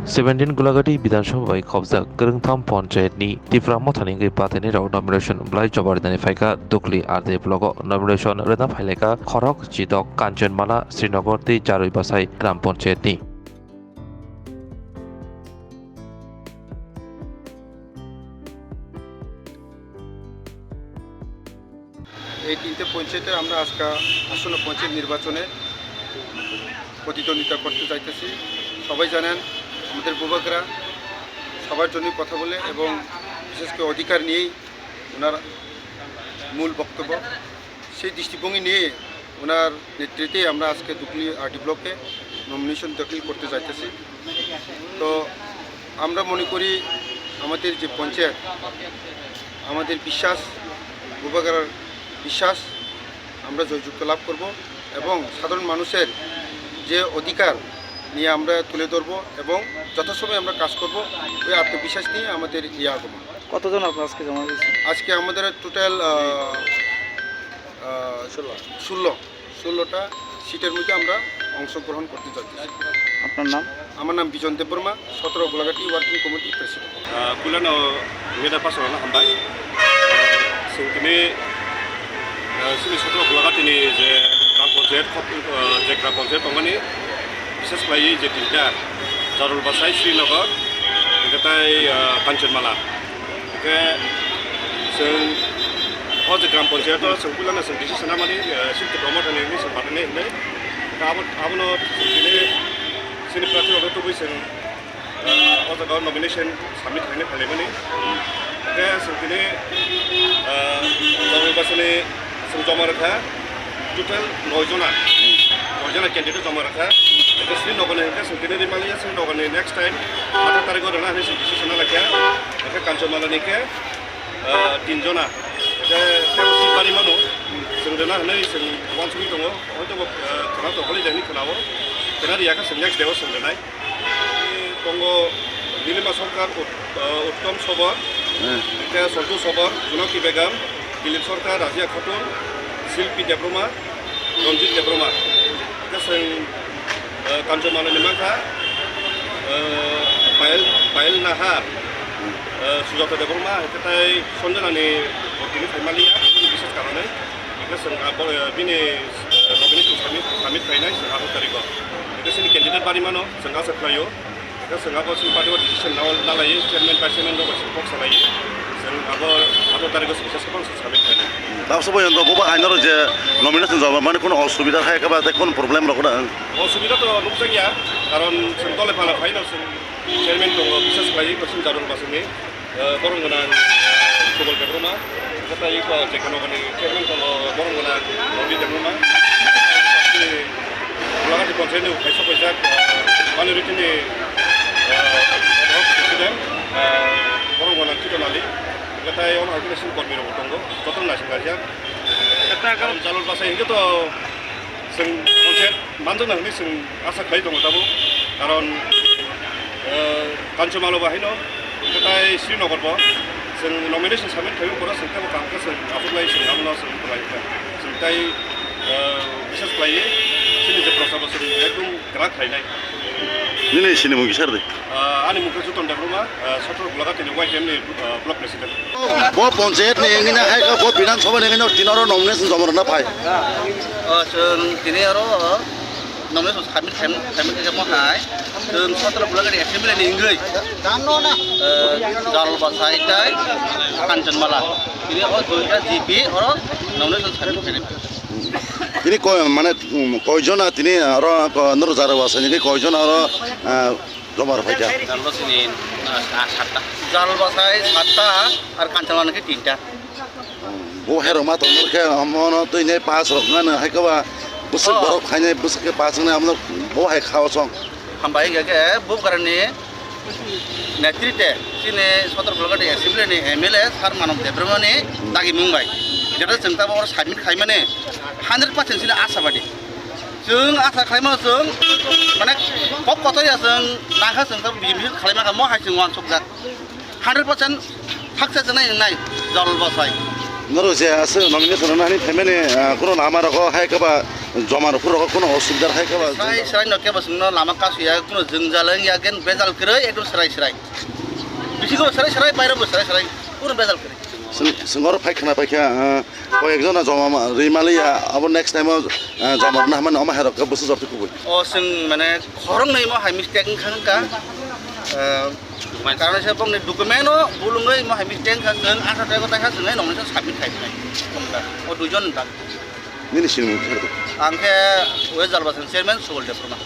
17 गुलाघाटी विधानसभा खबजा गरंथाम पंचायतनी तिफ्रा मथानि पाथेनि राव नमिनेशन ब्लाइ जबारदानि फाइका दुखली आरदे ब्लग नमिनेशन रेना फाइलेका खरक चिदक कांचनमाला श्रीनगर ते जारुई बासाई ग्राम पंचायतनी এই তিনটে পঞ্চায়েতে আমরা আজকে আসন্ন পঞ্চায়েত নির্বাচনে প্রতিদ্বন্দ্বিতা করতে চাইতেছি। সবাই জানেন আমাদের যুবকরা সবার জন্য কথা বলে এবং বিশেষ করে অধিকার নিয়েই ওনার মূল বক্তব্য। সেই দৃষ্টিভঙ্গি নিয়ে ওনার নেতৃত্বে আমরা আজকে দুকলি আরডি ব্লকে নমিনেশন দাখিল করতে চাইতেছি। তো আমরা মনে করি আমাদের যে পঞ্চায়েত, আমাদের বিশ্বাস যুবকরার বিশ্বাস আমরা জয়যুক্ত লাভ করব এবং সাধারণ মানুষের যে অধিকার নিয়ে আমরা তুলে ধরব এবং যথাসময়ে আমরা কাজ করব, ওই আত্মবিশ্বাস নিয়ে আমাদের আগমন। কতজন আপনার আজকে জমা দিয়েছে? আজকে আমাদের টোটাল 16টা সিটের মধ্যে আমরা অংশগ্রহণ করতে যাচ্ছি। আপনার নাম? আমার নাম Bijon Debbarma, 17 Golaghati working committee president. Kulano meda pasal hambai. Sini sini satu gulagat ini je gram project pemani bisnis bayi je tiga Jarul Basai Srinagar dekat Kanchanmala. Ke sing je gram project tu sempulana sing disi sana mani sing promoter ini sempatan ini. Kamu sini prati waktu tu sing Otak nomination submit hari ini kali ini, ke sini Jarul Basai jama rakha total 9 jana candidate jama rakha itu Srinagar ke sini di Malaysia Srinagar next time 8 tarik ko dana ini decision lakya ke Kanchanmala ni ke 3 jana ke si bari mano sing dana ini sing once we tongo itu kana to holiday ni khawo kana dia ka next day sing dana tongo Dilima Sarkar Uttam Sobar ke Soltu Sobar Junaki Begam Dilip Sarkar Razia Khatun Silpi Debroma Ronjit Debroma ke sing Kanchanmala ni mangka Pael Nahar Sujata Debroma kita sondela ni ini Malaysia ini bisa karena kita sing bini nominasi kami finance aku tariko itu sini candidate bari mano sengka seplayo kita sengka bos parti decision nalai chairman president do bos box nalai seng aku tariko bisa sepang kami finance তার সবাই বাবা আইনার যে nomination যাওয়া মানে কোনো অসুবিধা থাকে বা কোনো প্রবলেম রাখো না? অসুবিধা তো নুকসা গিয়া কারণ जों দলে ফালা ফাইনাল जों চেয়ারম্যান দङ বিশেষ খালি পশ্চিম জারুল বাসनि বরং गोनां सुबल बेब्रमा नाथाय जेखनो माने চেয়ারম্যাन दङ बरं गोनां रबि बेब्रमा गुलाघाटी पन्चायतनि खायसे फैसा माइनरिटिनि प्रेसिडेन्ट बरं गोनां टिटनालि नाथाय अर्गानाइजेसन कर्मीर दङ जतन नासिंगासिया Jarul Basai itu to sing ponsel manjung nang sing asa kai dong tabu karon Kanchanmala bahino ketai Srinagar bo sing nomination submit kayu pura sing ka kam ka sing apply sing namna sing apply ka sing tai বিশেষ kai sini je prasaba sing ekdum gerak khainai ini sini mungkin sar deh. Ani mukha juton debruma sator Golagati ni YTM ni block president. Bo panchayat nih ini na hai ka bo বিধানসভা nih ini tinoro nomination jama na pai. जों दिनै आरो nomination submit खालामनो थाखाय जों 17 गुलाघाटी एसेम्बलिनि इंगै Jarul Basai tai Kanchanmala ini দুইটা GP আর nomination submit খালাম। Ini mana কয়জন তিনি আর নর জারু আছে নাকি কয়জন আর জমার ফাইটা? Jarul Basai 7টা আর Kanchanmala নাকি 3টা। Bo hero ma tonor ke amono to ini pas rokan hai ka ba busuk borok khaine busuk ke pas ne amno bo hai khaw song हामबाय गगे बुक करने नेतृत्व सिने 17 गुलाघाटी एसेम्बलिनि एमएलए सार मानव देब्रमानि दागि मुंबाय जेटा जोंता बर साबमिट खायमाने 100% सिने आशाबादि जों आशा खायमा जों माने कब कतया जों नाखा जोंता बिमिट खालायमा म हायजों वान सकजाक 100% सक्सेस जानाय Jarul Basai नर जे आसे नमिनेशन ना नि थाइमाने कोनो नामा रखो हाय का बा জমারফোর কোনো অসুবিধা থাকে বা serai no ke basung no lama kasu ya kuno jengjalang ya gen bezal kerei ekdom serai bisigo serai bayra bo serai kuno bezal kerei সিংহর পায়খানা পাইখা কয়েকজনা জমা রিমালিয়া আবার নেক্সট টাইম জমা না মানে আমার হেরক বসে জবতে কবুল o sing mane khorong nei mo hai mistake khang ka karena saya bang dokumen o bulungai mo hai mistake khang nang asa ta ko ta khang ngai nong sa submit khai nai o dujon ta Nini সিনমু angke we jalbasan chairman sugol de prama